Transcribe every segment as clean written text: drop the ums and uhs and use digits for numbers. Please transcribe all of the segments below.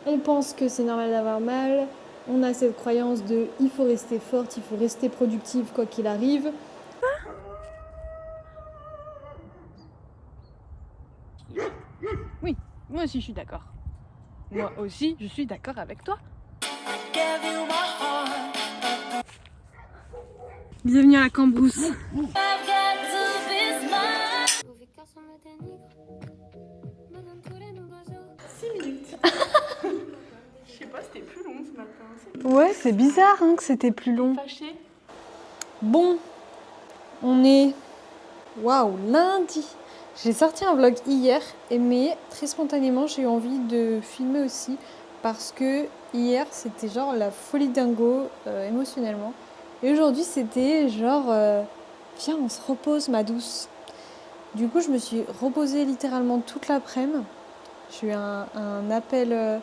on pense que c'est normal d'avoir mal, on a cette croyance de il faut rester forte, il faut rester productive quoi qu'il arrive. Oui, moi aussi je suis d'accord. Moi aussi je suis d'accord avec toi. Bienvenue à la Cambrousse. Je sais pas, c'était plus long ce matin. Ouais, c'est bizarre que c'était plus long. Fâché. Bon, on est... Waouh, lundi. J'ai sorti un vlog hier, mais très spontanément, j'ai eu envie de filmer aussi parce que hier, c'était genre la folie dingo émotionnellement. Et aujourd'hui, c'était genre, viens, on se repose, ma douce. Du coup, je me suis reposée littéralement toute l'après-midi. J'ai eu un appel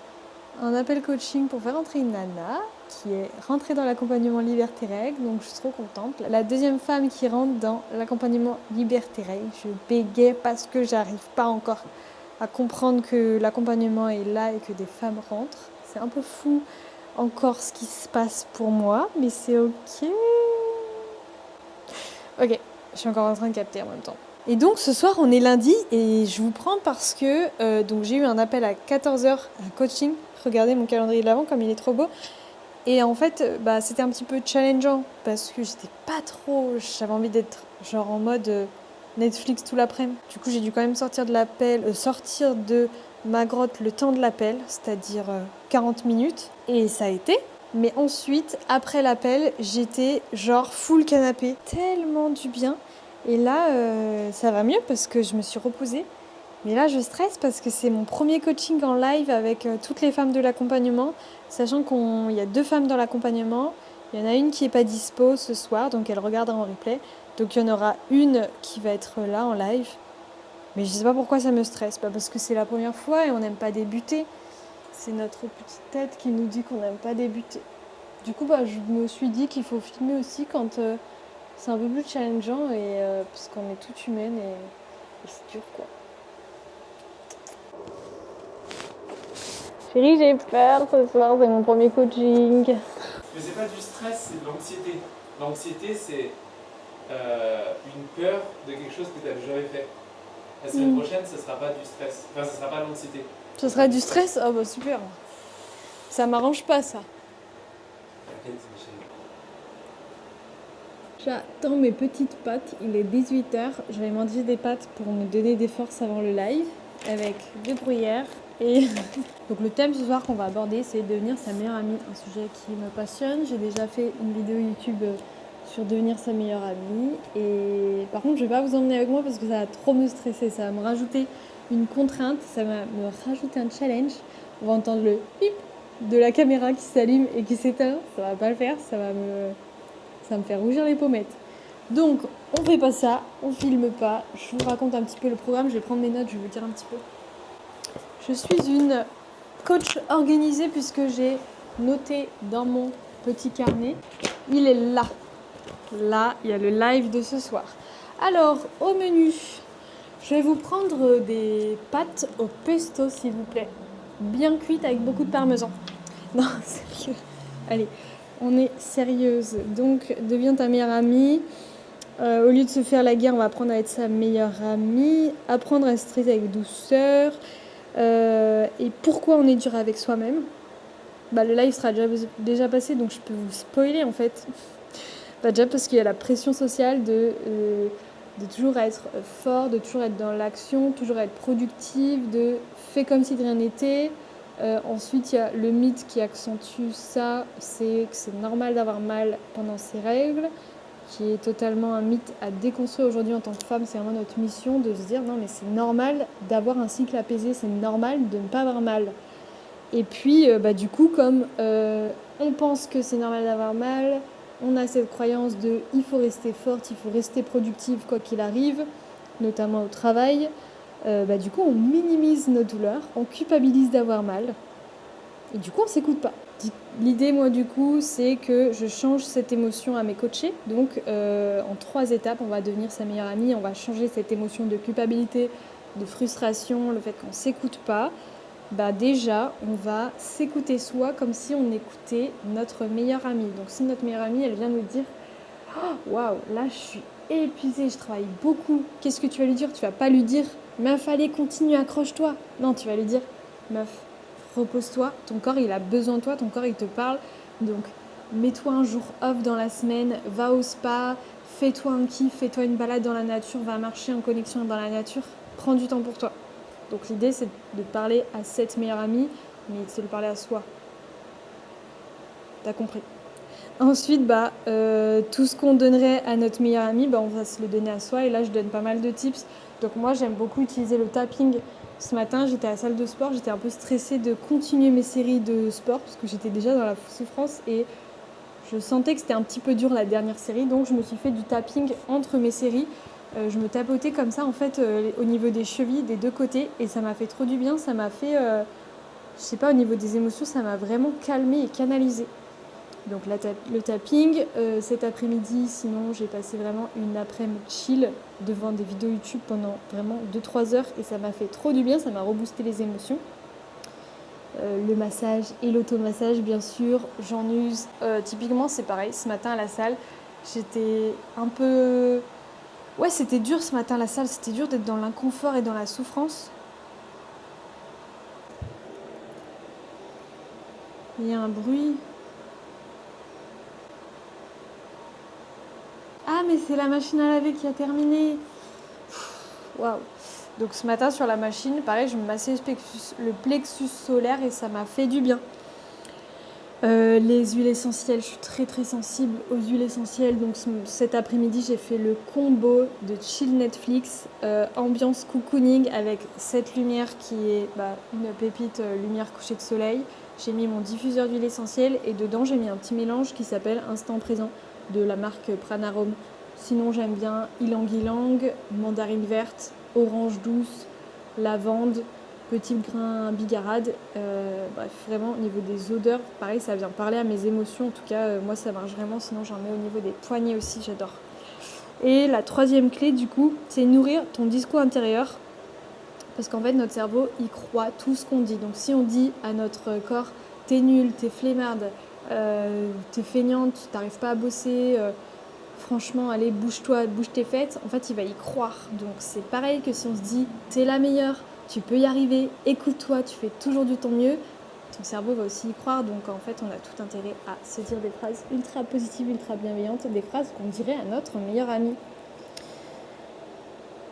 coaching pour faire entrer une nana qui est rentrée dans l'accompagnement Liberté Règles, donc je suis trop contente. La deuxième femme qui rentre dans l'accompagnement Liberté Règles, je bégaye parce que j'arrive pas encore à comprendre que l'accompagnement est là et que des femmes rentrent. C'est un peu fou encore ce qui se passe pour moi, mais c'est ok. Ok, je suis encore en train de capter en même temps. Et donc ce soir on est lundi et je vous prends parce que donc j'ai eu un appel à 14h, un coaching. Regardez mon calendrier de l'avant comme il est trop beau. Et en fait c'était un petit peu challengeant parce que j'étais pas trop, j'avais envie d'être genre en mode Netflix tout l'après-midi. Du coup j'ai dû quand même sortir de ma grotte le temps de l'appel, c'est-à-dire 40 minutes. Et ça a été. Mais ensuite, après l'appel, j'étais genre full canapé. Tellement du bien. Et là, ça va mieux parce que je me suis reposée. Mais là, je stresse parce que c'est mon premier coaching en live avec toutes les femmes de l'accompagnement. Sachant qu'il y a 2 femmes dans l'accompagnement. Il y en a une qui n'est pas dispo ce soir, donc elle regardera en replay. Donc il y en aura une qui va être là en live. Mais je ne sais pas pourquoi ça me stresse. Pas parce que c'est la première fois et on n'aime pas débuter. C'est notre petite tête qui nous dit qu'on n'aime pas débuter. Du coup, je me suis dit qu'il faut filmer aussi quand c'est un peu plus challengeant et parce qu'on est toute humaine et c'est dur quoi. Chérie, j'ai peur ce soir, c'est mon premier coaching. Mais c'est pas du stress, c'est de l'anxiété. L'anxiété, c'est une peur de quelque chose que tu n'as jamais fait. La semaine prochaine, ce sera pas du stress. Enfin, ce sera pas l'anxiété. Ce sera du stress? Oh bah super. Ça m'arrange pas ça. T'inquiète, Michel. J'attends mes petites pâtes, il est 18h. Je vais manger des pâtes pour me donner des forces avant le live avec des gruyères. Et donc le thème ce soir qu'on va aborder, c'est devenir sa meilleure amie, un sujet qui me passionne. J'ai déjà fait une vidéo YouTube sur devenir sa meilleure amie. Et par contre, je vais pas vous emmener avec moi parce que ça va trop me stresser. Ça va me rajouter une contrainte, ça va me rajouter un challenge. On va entendre le pip de la caméra qui s'allume et qui s'éteint. Ça va pas le faire, ça va me fait rougir les pommettes. Donc, on fait pas ça, on filme pas. Je vous raconte un petit peu le programme, je vais prendre mes notes, je vais vous dire un petit peu. Je suis une coach organisée puisque j'ai noté dans mon petit carnet. Il est là. Là, il y a le live de ce soir. Alors, au menu, je vais vous prendre des pâtes au pesto, s'il vous plaît. Bien cuites avec beaucoup de parmesan. Non, sérieux. Allez, on est sérieuse. Donc, deviens ta meilleure amie. Au lieu de se faire la guerre, on va apprendre à être sa meilleure amie. Apprendre à stresser avec douceur. Et pourquoi on est dur avec soi-même. Le live sera déjà passé, donc je peux vous spoiler en fait. Déjà parce qu'il y a la pression sociale de toujours être fort, de toujours être dans l'action, toujours être productive, de faire comme si de rien n'était. Ensuite, il y a le mythe qui accentue ça, c'est que c'est normal d'avoir mal pendant ses règles, qui est totalement un mythe à déconstruire aujourd'hui en tant que femme. C'est vraiment notre mission de se dire non mais c'est normal d'avoir un cycle apaisé, c'est normal de ne pas avoir mal. Et puis du coup comme on pense que c'est normal d'avoir mal, on a cette croyance de il faut rester forte, il faut rester productive quoi qu'il arrive, notamment au travail. Du coup on minimise nos douleurs, on culpabilise d'avoir mal et du coup on s'écoute pas. L'idée moi du coup c'est que je change cette émotion à mes coachés, donc en 3 étapes on va devenir sa meilleure amie, on va changer cette émotion de culpabilité, de frustration, le fait qu'on s'écoute pas. Bah déjà, on va s'écouter soi comme si on écoutait notre meilleure amie. Donc si notre meilleure amie, elle vient nous dire oh, waouh, là je suis épuisée, je travaille beaucoup. Qu'est-ce que tu vas lui dire? Tu vas pas lui dire meuf, allez, continue, accroche-toi. Non, tu vas lui dire meuf, repose-toi, ton corps il a besoin de toi, ton corps il te parle. Donc mets-toi un jour off dans la semaine, va au spa, fais-toi un kiff, fais-toi une balade dans la nature, va marcher en connexion dans la nature, prends du temps pour toi. Donc l'idée c'est de parler à cette meilleure amie, mais de se le parler à soi. T'as compris? Ensuite, tout ce qu'on donnerait à notre meilleure amie, on va se le donner à soi. Et là, je donne pas mal de tips. Donc moi, j'aime beaucoup utiliser le tapping. Ce matin, j'étais à la salle de sport. J'étais un peu stressée de continuer mes séries de sport parce que j'étais déjà dans la souffrance et je sentais que c'était un petit peu dur la dernière série. Donc, je me suis fait du tapping entre mes séries. Je me tapotais comme ça, en fait, au niveau des chevilles, des deux côtés. Et ça m'a fait trop du bien. Ça m'a fait, je sais pas, au niveau des émotions, ça m'a vraiment calmée et canalisée. Donc le tapping, cet après-midi, sinon j'ai passé vraiment une après-midi chill devant des vidéos YouTube pendant vraiment 2-3 heures et ça m'a fait trop du bien, ça m'a reboosté les émotions. Le massage et l'automassage bien sûr, j'en use. Typiquement c'est pareil, ce matin à la salle, j'étais un peu... Ouais, c'était dur ce matin à la salle, c'était dur d'être dans l'inconfort et dans la souffrance. Il y a un bruit... Ah, mais c'est la machine à laver qui a terminé. Waouh. Donc ce matin sur la machine, pareil, je me massais le plexus solaire et ça m'a fait du bien. Les huiles essentielles, je suis très très sensible aux huiles essentielles. Donc cet après-midi, j'ai fait le combo de chill Netflix, ambiance cocooning avec cette lumière qui est une pépite lumière couchée de soleil. J'ai mis mon diffuseur d'huile essentielle et dedans, j'ai mis un petit mélange qui s'appelle Instant Présent de la marque Pranarum. Sinon, j'aime bien ylang-ylang, mandarine verte, orange douce, lavande, petit grain bigarade. Bref, vraiment, au niveau des odeurs, pareil, ça vient parler à mes émotions. En tout cas, moi, ça marche vraiment. Sinon, j'en mets au niveau des poignets aussi, j'adore. Et la troisième clé, du coup, c'est nourrir ton discours intérieur. Parce qu'en fait, notre cerveau, il croit tout ce qu'on dit. Donc, si on dit à notre corps, t'es nul, t'es flemmarde, t'es feignante, t'arrives pas à bosser, franchement, allez, bouge-toi, bouge tes fêtes, en fait, il va y croire. Donc, c'est pareil que si on se dit, t'es la meilleure, tu peux y arriver, écoute-toi, tu fais toujours du ton mieux, ton cerveau va aussi y croire. Donc, en fait, on a tout intérêt à se dire des phrases ultra positives, ultra bienveillantes, des phrases qu'on dirait à notre meilleur ami.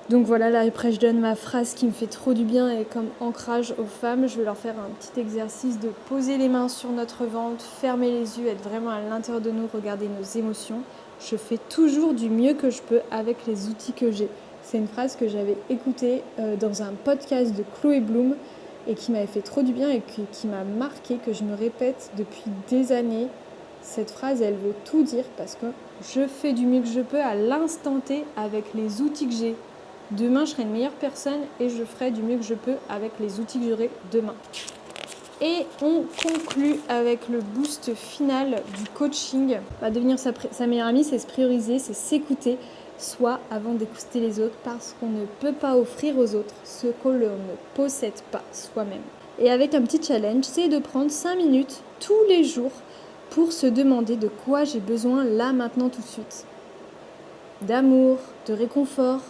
Donc voilà, là après je donne ma phrase qui me fait trop du bien et comme ancrage aux femmes, je vais leur faire un petit exercice de poser les mains sur notre ventre, fermer les yeux, être vraiment à l'intérieur de nous, regarder nos émotions. Je fais toujours du mieux que je peux avec les outils que j'ai. C'est une phrase que j'avais écoutée dans un podcast de Chloé Bloom et qui m'avait fait trop du bien et qui m'a marqué, que je me répète depuis des années. Cette phrase, elle veut tout dire parce que je fais du mieux que je peux à l'instant T avec les outils que j'ai. Demain, je serai une meilleure personne et je ferai du mieux que je peux avec les outils que j'aurai demain. Et on conclut avec le boost final du coaching. Devenir sa meilleure amie, c'est se prioriser, c'est s'écouter soi avant d'écouter les autres parce qu'on ne peut pas offrir aux autres ce qu'on ne possède pas soi-même. Et avec un petit challenge, c'est de prendre 5 minutes tous les jours pour se demander de quoi j'ai besoin là, maintenant, tout de suite. D'amour, de réconfort,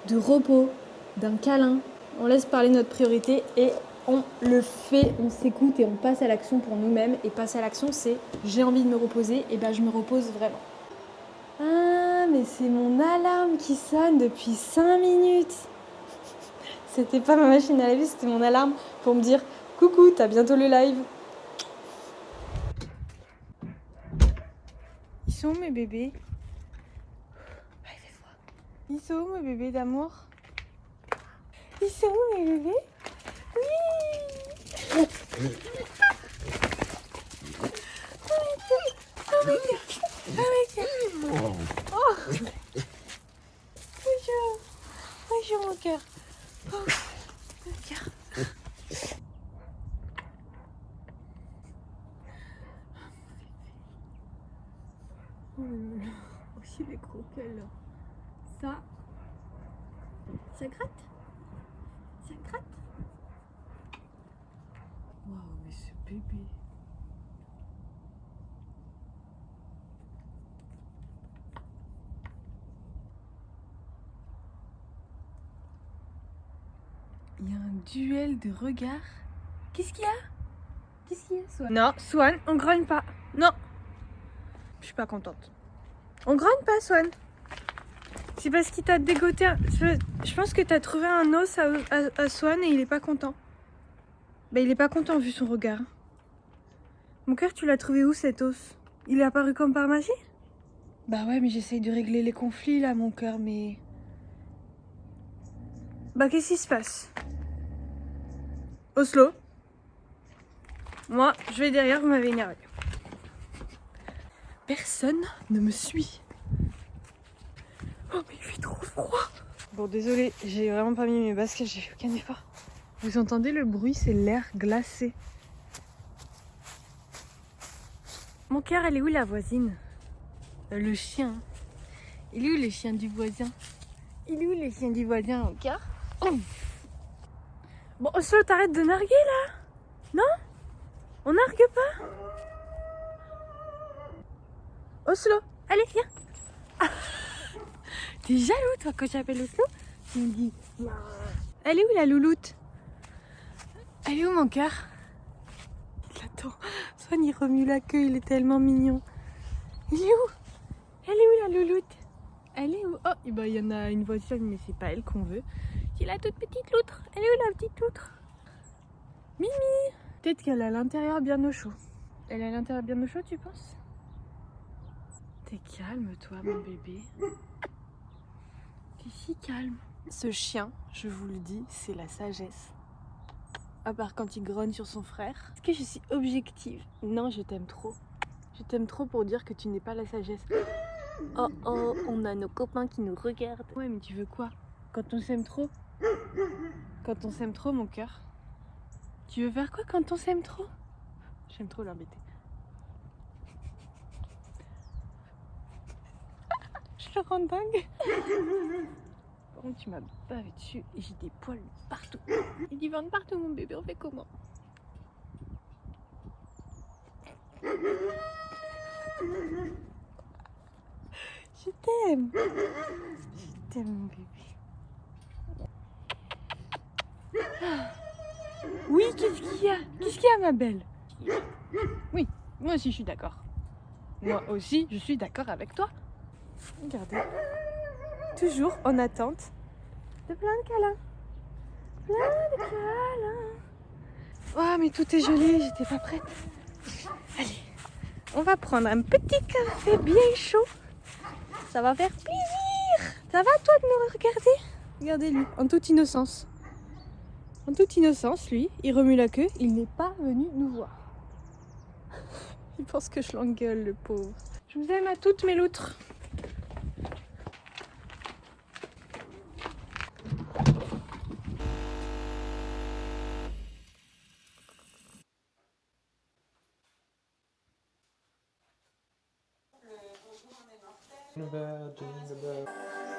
de repos, d'un câlin. On laisse parler notre priorité et on le fait, on s'écoute et on passe à l'action pour nous-mêmes. Et passer à l'action, c'est j'ai envie de me reposer, et je me repose vraiment. Ah, mais c'est mon alarme qui sonne depuis 5 minutes. C'était pas ma machine à laver, c'était mon alarme pour me dire coucou, t'as bientôt le live. Ils sont où mes bébés? Ils sont où mes bébés d'amour? Ils sont où mes bébés? Oui! Oh! Bonjour! Bonjour mon cœur! Oh, mon cœur! Oh là là! Aussi les croquets là! Ça gratte? Ça gratte? bébé. Il y a un duel de regards. Qu'est-ce qu'il y a? Qu'est-ce qu'il y a, Swan? Non, Swan, on grogne pas. Non. Je suis pas contente. On grogne pas, Swan. C'est parce qu'il t'a dégoté. Je pense que t'as trouvé un os à Swan et il est pas content. Bah, il est pas content vu son regard. Mon cœur, tu l'as trouvé où cet os? Il est apparu comme par magie? Bah ouais, mais j'essaye de régler les conflits là, mon cœur, mais. Bah, qu'est-ce qui se passe? Oslo. Moi, je vais derrière, vous m'avez énervé. Personne ne me suit. Oh, mais il fait trop froid. Bon, désolé, j'ai vraiment pas mis mes baskets, j'ai fait aucun effort. Vous entendez le bruit, c'est l'air glacé. Mon cœur, elle est où la voisine? Le chien. Il est où le chien du voisin? Il est où le chien du voisin, mon cœur? Oh. Bon, Oslo, t'arrêtes de narguer là? Non? On nargue pas? Oslo, allez, viens. Ah. T'es jaloux, toi, quand j'appelle Oslo? Tu me dis... Elle est où la louloute? Elle est où mon cœur? Il attend. Swan, il remue la queue, il est tellement mignon. Il est où? Elle est où la louloute? Elle est où? Oh, et ben, il y en a une voiture, mais c'est pas elle qu'on veut. C'est la toute petite loutre. Elle est où la petite loutre? Mimi! Peut-être qu'elle est à l'intérieur bien au chaud. Elle est à l'intérieur bien au chaud, tu penses? T'es calme, toi, mon bébé. T'es si calme. Ce chien, je vous le dis, c'est la sagesse. À part quand il grogne sur son frère. Est-ce que je suis objective? Non, je t'aime trop. Je t'aime trop pour dire que tu n'es pas la sagesse. Oh oh, on a nos copains qui nous regardent. Ouais, mais tu veux quoi? Quand on s'aime trop? Quand on s'aime trop, mon cœur. Tu veux faire quoi quand on s'aime trop? J'aime trop l'embêter. Je le rends dingue. Par contre, tu m'as bavé dessus et j'ai des poils partout. Et du ventre partout, mon bébé. On fait comment? Je t'aime. Je t'aime, mon bébé. Oui, qu'est-ce qu'il y a? Qu'est-ce qu'il y a, ma belle? Oui, moi aussi, je suis d'accord. Moi aussi, je suis d'accord avec toi. Regardez. Toujours en attente de plein de câlins. Plein de câlins. Oh, mais tout est joli, j'étais pas prête. Allez, on va prendre un petit café bien chaud. Ça va faire plaisir. Ça va, toi, de nous regarder? Regardez-lui, en toute innocence. En toute innocence, lui, il remue la queue. Il n'est pas venu nous voir. Il pense que je l'engueule, le pauvre. Je vous aime à toutes, mes loutres.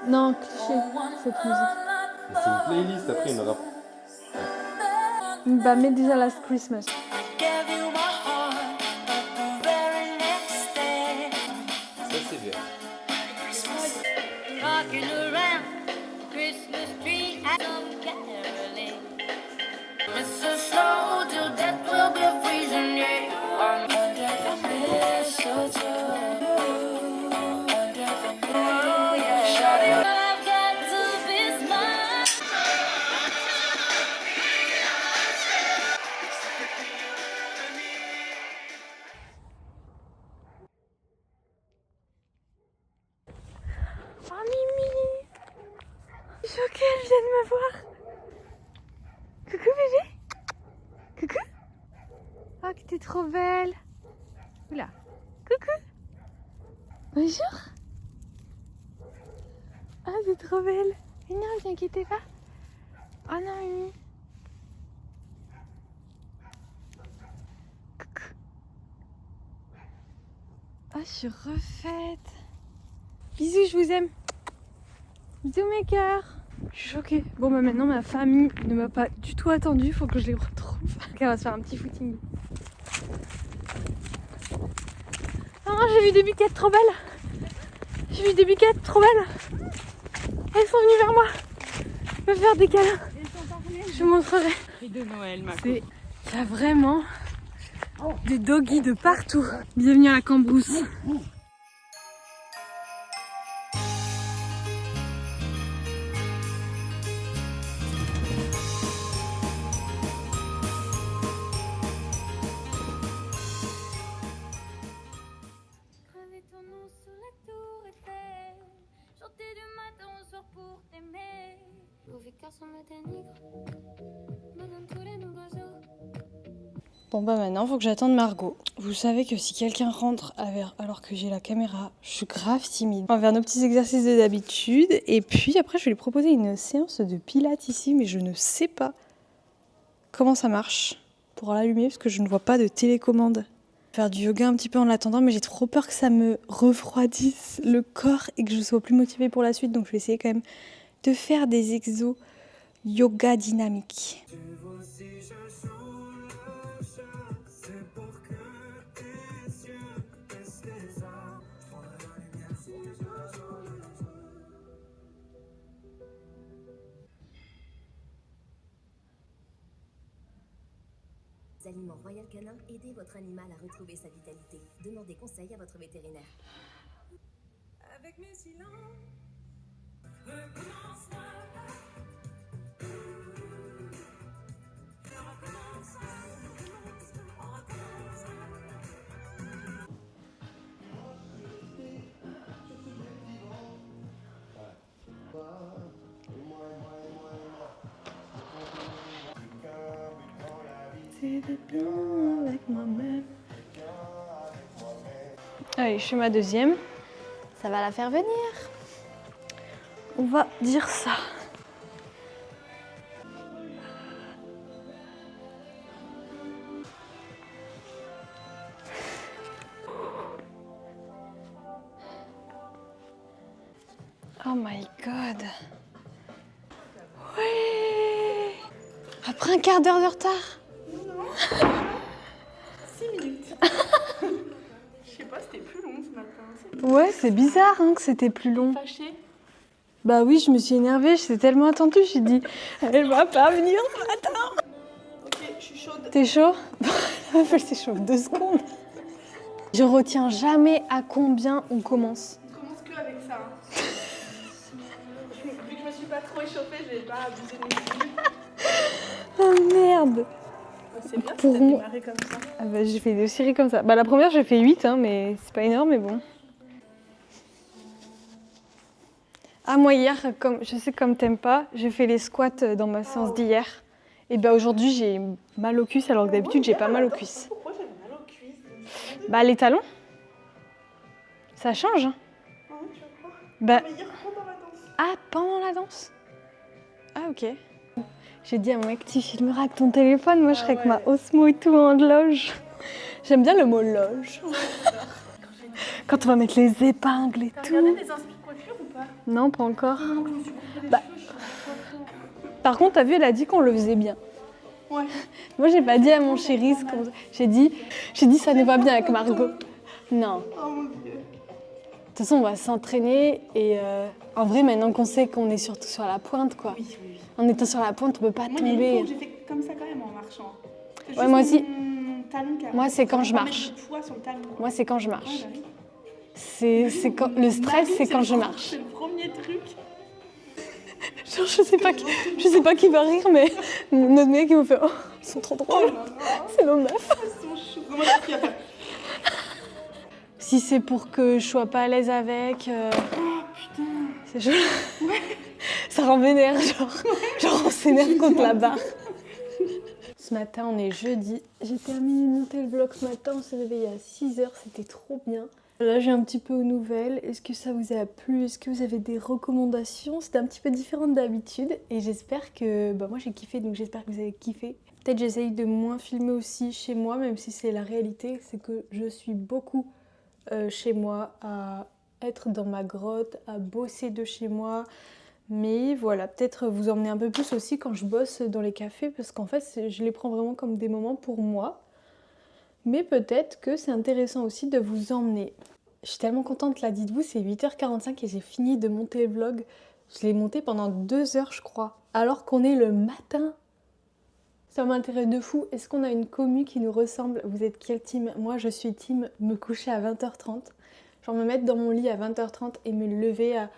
Non, cliché, cette musique. C'est une playlist, après une rap. Bah, mets déjà Last Christmas. Ça, c'est bien. Rocking around Christmas tree and some caroling. It's a slow till death will be freezing you. I'm under the mistletoe. Under the mistletoe. I've got to be smart. Oh, Mimi! Je suis choquée, elle vient de me voir. Coucou, bébé. Coucou. Oh, que t'es trop belle. Oula. Coucou. Bonjour. Ah, t'es trop belle. Mais non, vous inquiétez pas. Oh non, Mimi. Coucou. Oh, je suis refaite. Bisous, je vous aime. Bisous, mes cœurs. Je suis choquée. Bon, bah maintenant, ma famille ne m'a pas du tout attendue. Faut que je les retrouve. Ok, on va se faire un petit footing. Non, j'ai vu des biquettes trop belles. J'ai vu des biquettes trop belles. Elles sont venues vers moi me faire des câlins. Je vous montrerai. De Noël, ma Il y a vraiment des doggies de partout. Bienvenue à la Cambrousse. Graver ton nom sur la tour Eiffel, chanter du matin au soir pour t'aimer. Mauvais garçon me dénigre, me donne tous les noms d'oiseaux. Bon bah maintenant faut que j'attende Margot. Vous savez que si quelqu'un rentre alors que j'ai la caméra, je suis grave timide. On va faire nos petits exercices de d'habitude et puis après je vais lui proposer une séance de pilates ici mais je ne sais pas comment ça marche pour l'allumer parce que je ne vois pas de télécommande. Faire du yoga un petit peu en l'attendant mais j'ai trop peur que ça me refroidisse le corps et que je sois plus motivée pour la suite donc je vais essayer quand même de faire des exos yoga dynamiques. Aliments Royal Canin, aidez votre animal à retrouver sa vitalité. Demandez conseil à votre vétérinaire. Avec mes silences, Allez, je fais ma deuxième. Ça va la faire venir. On va dire ça. Oh my god. Ouais. Après un quart d'heure de retard. 6 minutes. Je sais pas, c'était plus long ce matin. Ouais, c'est bizarre hein, que c'était plus long. Fâché. Bah oui, je me suis énervée, j'étais tellement attendue, j'ai dit elle va pas venir ce matin. Ok, je suis chaude. T'es chaud? Elle s'échauffe 2 secondes. Je retiens jamais à combien on commence. On commence que avec ça. Hein. Vu que je me suis pas trop échauffée, je vais pas abuser non plus. Oh merde. C'est bien Pour de moi- démarrer comme ça. Ah bah, j'ai fait 2 séries comme ça. Bah la première j'ai fait 8 hein, mais c'est pas énorme mais bon. Ah moi hier, comme je sais comme t'aimes pas, j'ai fait les squats dans ma séance d'hier. Et bah aujourd'hui j'ai mal aux cuisses alors que d'habitude j'ai pas mal aux cuisses. Pourquoi j'avais mal aux cuisses? Bah les talons, ça change. Hein. Ah oui, tu vas croire. Bah Mais hier, pendant la danse. ah pendant la danse. Ah ok. J'ai dit à mon mec, tu filmeras avec ton téléphone, moi je serai avec ma Osmo et tout en loge. J'aime bien le mot loge. Quand on va mettre les épingles et T'as tout. regardé les inspires coiffure ou pas? Non, pas encore. Non, je me suis coupé les Bah. cheveux, je suis pas trop. Par contre, t'as vu, elle a dit qu'on le faisait bien. Ouais. Moi, j'ai pas dit à mon chéri ce qu'on... J'ai dit, ça nous va bien avec Margot. Non. Oh mon dieu. De toute façon, on va s'entraîner et en vrai, maintenant qu'on sait qu'on est surtout sur la pointe, quoi. Oui, oui, oui. En étant sur la pointe, on peut pas Moi, il y a une fois tomber. où j'ai fait comme ça quand même en marchant. C'est Ouais, juste moi aussi. mon talon qui a- Moi, c'est quand je Pas marche. mettre du poids sur le talon, quoi. Moi, c'est quand je Ouais, marche. bah oui. C'est quand... Le stress, c'est quand je marche. C'est le premier truc. Genre, je sais pas qui va rire, mais notre mec, il va faire « Oh, ils sont trop drôles. C'est nos meufs. » Ils sont chauds. Non, moi, j'ai appris à faire. Si c'est pour que je sois pas à l'aise avec, Oh putain. c'est chaud. Ça rend vénère, genre on s'énerve contre la barre. Ce matin, on est jeudi. J'ai terminé de monter le vlog ce matin, on s'est réveillé à 6h, c'était trop bien. Là, j'ai un petit peu aux nouvelles. Est-ce que ça vous a plu? Est-ce que vous avez des recommandations? C'était un petit peu différent d'habitude et j'espère que... Bah moi j'ai kiffé, donc j'espère que vous avez kiffé. Peut-être j'essaye de moins filmer aussi chez moi, même si c'est la réalité, c'est que je suis beaucoup chez moi, à être dans ma grotte, à bosser de chez moi. Mais voilà, peut-être vous emmener un peu plus aussi quand je bosse dans les cafés, parce qu'en fait, je les prends vraiment comme des moments pour moi. Mais peut-être que c'est intéressant aussi de vous emmener. Je suis tellement contente là, dites-vous, c'est 8h45 et j'ai fini de monter le vlog. Je l'ai monté pendant 2 heures je crois, alors qu'on est le matin. Ça m'intéresse de fou. Est-ce qu'on a une commu qui nous ressemble? Vous êtes quel team? Moi je suis team me coucher à 20h30. Genre me mettre dans mon lit à 20h30 et me lever à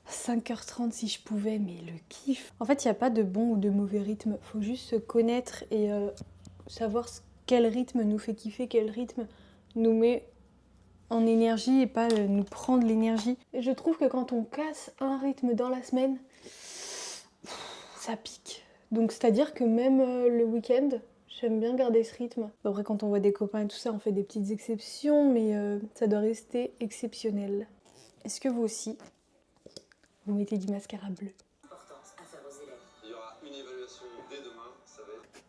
5h30 si je pouvais, mais le kiff. En fait il n'y a pas de bon ou de mauvais rythme. Faut juste se connaître et savoir quel rythme nous fait kiffer, quel rythme nous met en énergie et pas nous prendre l'énergie. Et je trouve que quand on casse un rythme dans la semaine, ça pique. Donc c'est-à-dire que même le week-end, j'aime bien garder ce rythme. Après quand on voit des copains et tout ça, on fait des petites exceptions, mais ça doit rester exceptionnel. Est-ce que vous aussi, vous mettez du mascara bleu? Il y aura une évaluation dès demain, ça va être...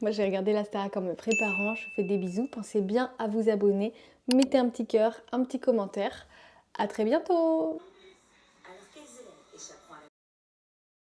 Moi j'ai regardé la Starac en me préparant, je vous fais des bisous, pensez bien à vous abonner, mettez un petit cœur, un petit commentaire. À très bientôt!